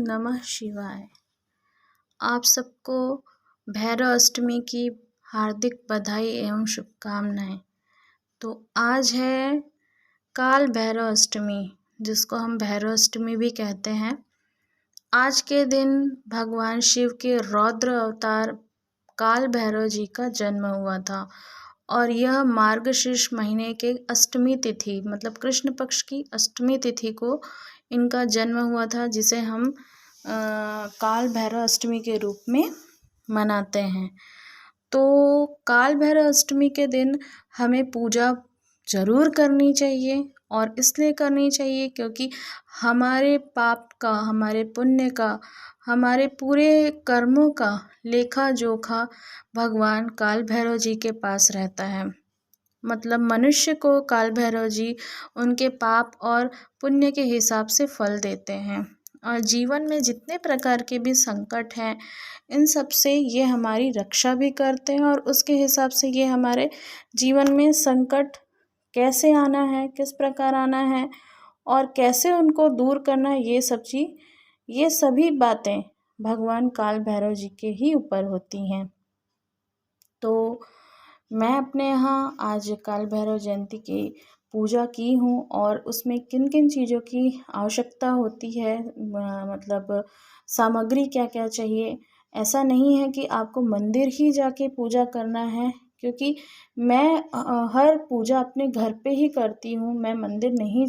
नमः शिवाय। आप सबको भैरव अष्टमी की हार्दिक बधाई एवं शुभकामनाएं। तो आज है काल भैरव अष्टमी, जिसको हम भैरव अष्टमी भी कहते हैं। आज के दिन भगवान शिव के रौद्र अवतार काल भैरव जी का जन्म हुआ था और यह मार्गशीर्ष महीने के अष्टमी तिथि मतलब कृष्ण पक्ष की अष्टमी तिथि को इनका जन्म हुआ था, जिसे हम काल भैरव अष्टमी के रूप में मनाते हैं। तो काल भैरव अष्टमी के दिन हमें पूजा ज़रूर करनी चाहिए और इसलिए करनी चाहिए क्योंकि हमारे पाप का, हमारे पुण्य का, हमारे पूरे कर्मों का लेखा जोखा भगवान काल भैरव जी के पास रहता है। मतलब मनुष्य को काल भैरव जी उनके पाप और पुण्य के हिसाब से फल देते हैं और जीवन में जितने प्रकार के भी संकट हैं इन सब से ये हमारी रक्षा भी करते हैं और उसके हिसाब से ये हमारे जीवन में संकट कैसे आना है, किस प्रकार आना है और कैसे उनको दूर करना है, ये सभी बातें भगवान काल भैरव जी के ही ऊपर होती हैं। तो मैं अपने यहाँ आज काल भैरव जयंती की पूजा की हूँ और उसमें किन किन चीज़ों की आवश्यकता होती है, मतलब सामग्री क्या क्या चाहिए। ऐसा नहीं है कि आपको मंदिर ही जाके पूजा करना है, क्योंकि मैं हर पूजा अपने घर पे ही करती हूँ। मैं मंदिर नहीं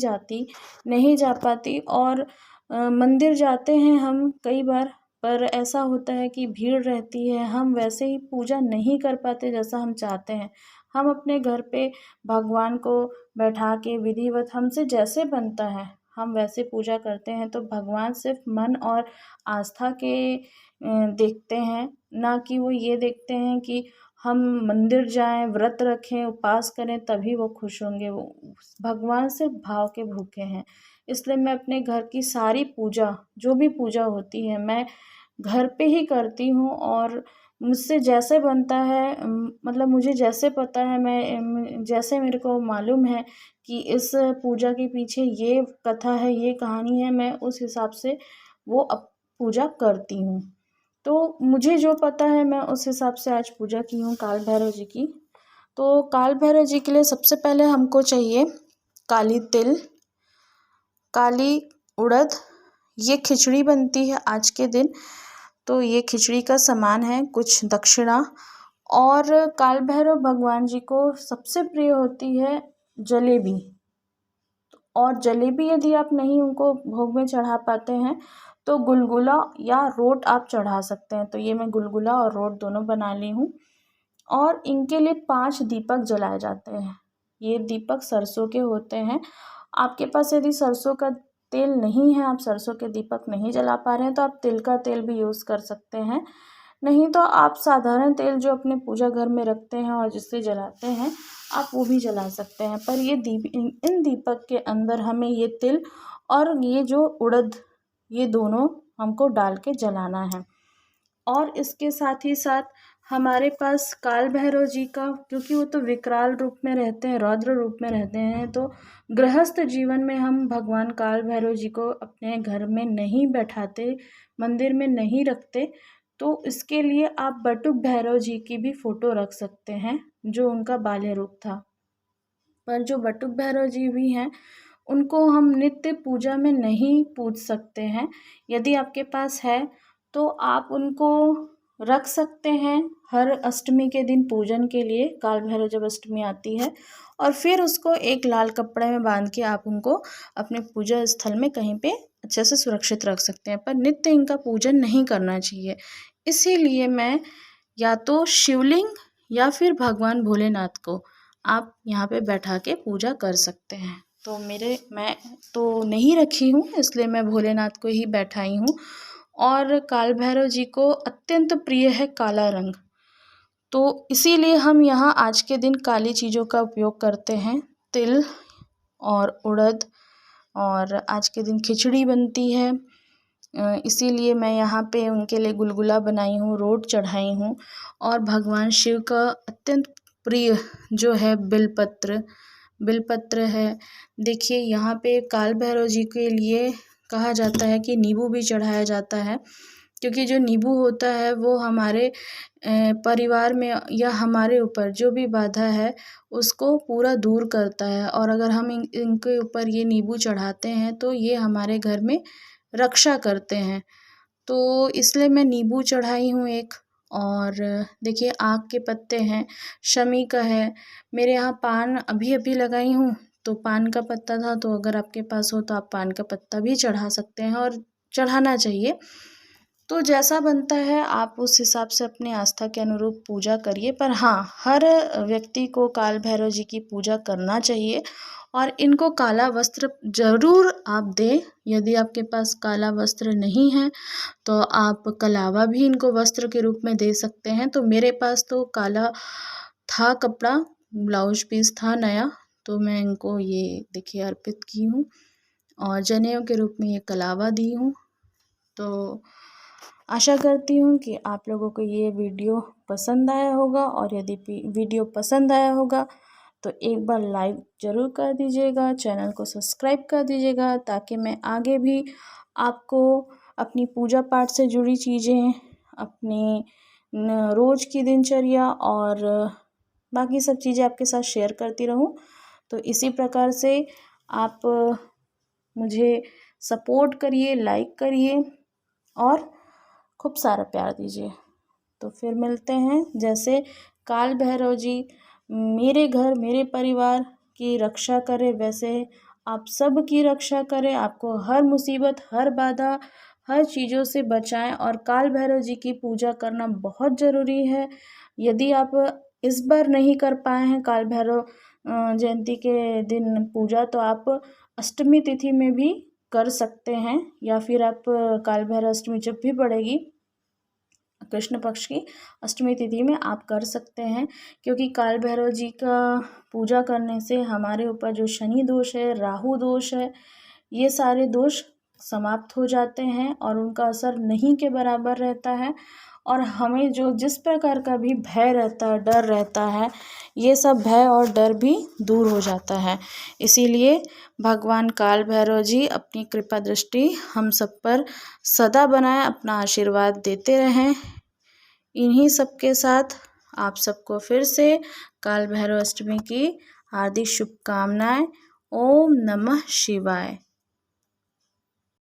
जा पाती और मंदिर जाते हैं हम कई बार, पर ऐसा होता है कि भीड़ रहती है, हम वैसे ही पूजा नहीं कर पाते जैसा हम चाहते हैं। हम अपने घर पे भगवान को बैठा के विधिवत हमसे जैसे बनता है हम वैसे पूजा करते हैं। तो भगवान सिर्फ मन और आस्था के देखते हैं, ना कि वो ये देखते हैं कि हम मंदिर जाएं, व्रत रखें, उपवास करें तभी वो खुश होंगे। वो भगवान सिर्फ भाव के भूखे हैं। इसलिए मैं अपने घर की सारी पूजा, जो भी पूजा होती है, मैं घर पे ही करती हूँ और मुझसे जैसे बनता है, मतलब मुझे जैसे पता है, मैं जैसे मेरे को मालूम है कि इस पूजा के पीछे ये कथा है, ये कहानी है, मैं उस हिसाब से वो पूजा करती हूँ। तो मुझे जो पता है मैं उस हिसाब से आज पूजा की हूँ काल भैरव जी की। तो काल भैरव जी के लिए सबसे पहले हमको चाहिए काली तिल, काली उड़द, ये खिचड़ी बनती है आज के दिन, तो ये खिचड़ी का सामान है, कुछ दक्षिणा। और काल भैरव भगवान जी को सबसे प्रिय होती है जलेबी, और जलेबी यदि आप नहीं उनको भोग में चढ़ा पाते हैं तो गुलगुला या रोट आप चढ़ा सकते हैं। तो ये मैं गुलगुला और रोट दोनों बना ली हूँ और इनके लिए 5 दीपक जलाए जाते हैं। ये दीपक सरसों के होते हैं। आपके पास यदि सरसों का तेल नहीं है, आप सरसों के दीपक नहीं जला पा रहे हैं, तो आप तिल का तेल भी यूज़ कर सकते हैं। नहीं तो आप साधारण तेल जो अपने पूजा घर में रखते हैं और जिससे जलाते हैं, आप वो भी जला सकते हैं। पर ये इन दीपक के अंदर हमें ये तिल और ये जो उड़द, ये दोनों हमको डाल के जलाना है। और इसके साथ ही साथ हमारे पास काल भैरव जी का, क्योंकि वो तो विकराल रूप में रहते हैं, रौद्र रूप में रहते हैं, तो गृहस्थ जीवन में हम भगवान काल भैरव जी को अपने घर में नहीं बैठाते, मंदिर में नहीं रखते। तो इसके लिए आप बटुक भैरव जी की भी फोटो रख सकते हैं, जो उनका बाल्य रूप था। पर जो बटुक भैरव जी भी हैं उनको हम नित्य पूजा में नहीं पूज सकते हैं। यदि आपके पास है तो आप उनको रख सकते हैं हर अष्टमी के दिन पूजन के लिए, काल भैरव जब अष्टमी आती है, और फिर उसको एक लाल कपड़े में बांध के आप उनको अपने पूजा स्थल में कहीं पे अच्छे से सुरक्षित रख सकते हैं। पर नित्य इनका पूजन नहीं करना चाहिए। इसीलिए मैं या तो शिवलिंग या फिर भगवान भोलेनाथ को आप यहाँ पे बैठा के पूजा कर सकते हैं। तो मैं तो नहीं रखी हूँ, इसलिए मैं भोलेनाथ को ही बैठाई हूँ। और काल भैरव जी को अत्यंत प्रिय है काला रंग, तो इसीलिए हम यहाँ आज के दिन काली चीज़ों का उपयोग करते हैं, तिल और उड़द, और आज के दिन खिचड़ी बनती है। इसीलिए मैं यहाँ पे उनके लिए गुलगुला बनाई हूँ, रोट चढ़ाई हूँ। और भगवान शिव का अत्यंत प्रिय जो है बिलपत्र है। देखिए यहाँ पे काल भैरव जी के लिए कहा जाता है कि नींबू भी चढ़ाया जाता है, क्योंकि जो नींबू होता है वो हमारे परिवार में या हमारे ऊपर जो भी बाधा है उसको पूरा दूर करता है। और अगर हम इनके ऊपर ये नींबू चढ़ाते हैं तो ये हमारे घर में रक्षा करते हैं। तो इसलिए मैं नींबू चढ़ाई हूँ एक। और देखिए आक के पत्ते हैं, शमी का है, मेरे यहाँ पान अभी अभी लगाई हूँ तो पान का पत्ता था, तो अगर आपके पास हो तो आप पान का पत्ता भी चढ़ा सकते हैं और चढ़ाना चाहिए। तो जैसा बनता है आप उस हिसाब से अपनी आस्था के अनुरूप पूजा करिए। पर हाँ, हर व्यक्ति को काल भैरव जी की पूजा करना चाहिए और इनको काला वस्त्र ज़रूर आप दें। यदि आपके पास काला वस्त्र नहीं है तो आप कलावा भी इनको वस्त्र के रूप में दे सकते हैं। तो मेरे पास तो काला था कपड़ा, ब्लाउज पीस था नया, तो मैं इनको ये देखिए अर्पित की हूँ और जनेऊ के रूप में ये कलावा दी हूँ। तो आशा करती हूँ कि आप लोगों को ये वीडियो पसंद आया होगा, और यदि वीडियो पसंद आया होगा तो एक बार लाइक ज़रूर कर दीजिएगा, चैनल को सब्सक्राइब कर दीजिएगा, ताकि मैं आगे भी आपको अपनी पूजा पाठ से जुड़ी चीज़ें, अपनी रोज़ की दिनचर्या और बाकी सब चीज़ें आपके साथ शेयर करती रहूं। तो इसी प्रकार से आप मुझे सपोर्ट करिए, लाइक करिए और खूब सारा प्यार दीजिए। तो फिर मिलते हैं। जैसे काल भैरव जी मेरे घर, मेरे परिवार की रक्षा करे, वैसे आप सब की रक्षा करें, आपको हर मुसीबत, हर बाधा, हर चीज़ों से बचाएं। और काल भैरव जी की पूजा करना बहुत ज़रूरी है। यदि आप इस बार नहीं कर पाए हैं काल भैरव जयंती के दिन पूजा, तो आप अष्टमी तिथि में भी कर सकते हैं, या फिर आप काल भैरव अष्टमी जब भी पड़ेगी कृष्ण पक्ष की अष्टमी तिथि में आप कर सकते हैं। क्योंकि काल भैरव जी का पूजा करने से हमारे ऊपर जो शनि दोष है, राहु दोष है, ये सारे दोष समाप्त हो जाते हैं और उनका असर नहीं के बराबर रहता है। और हमें जो जिस प्रकार का भी भय रहता है, डर रहता है, ये सब भय और डर भी दूर हो जाता है। इसीलिए भगवान काल भैरव जी अपनी कृपा दृष्टि हम सब पर सदा बनाए, अपना आशीर्वाद देते रहें। इन्हीं सब के साथ आप सबको फिर से काल भैरव अष्टमी की हार्दिक शुभकामनाएं। ओम नमः शिवाय।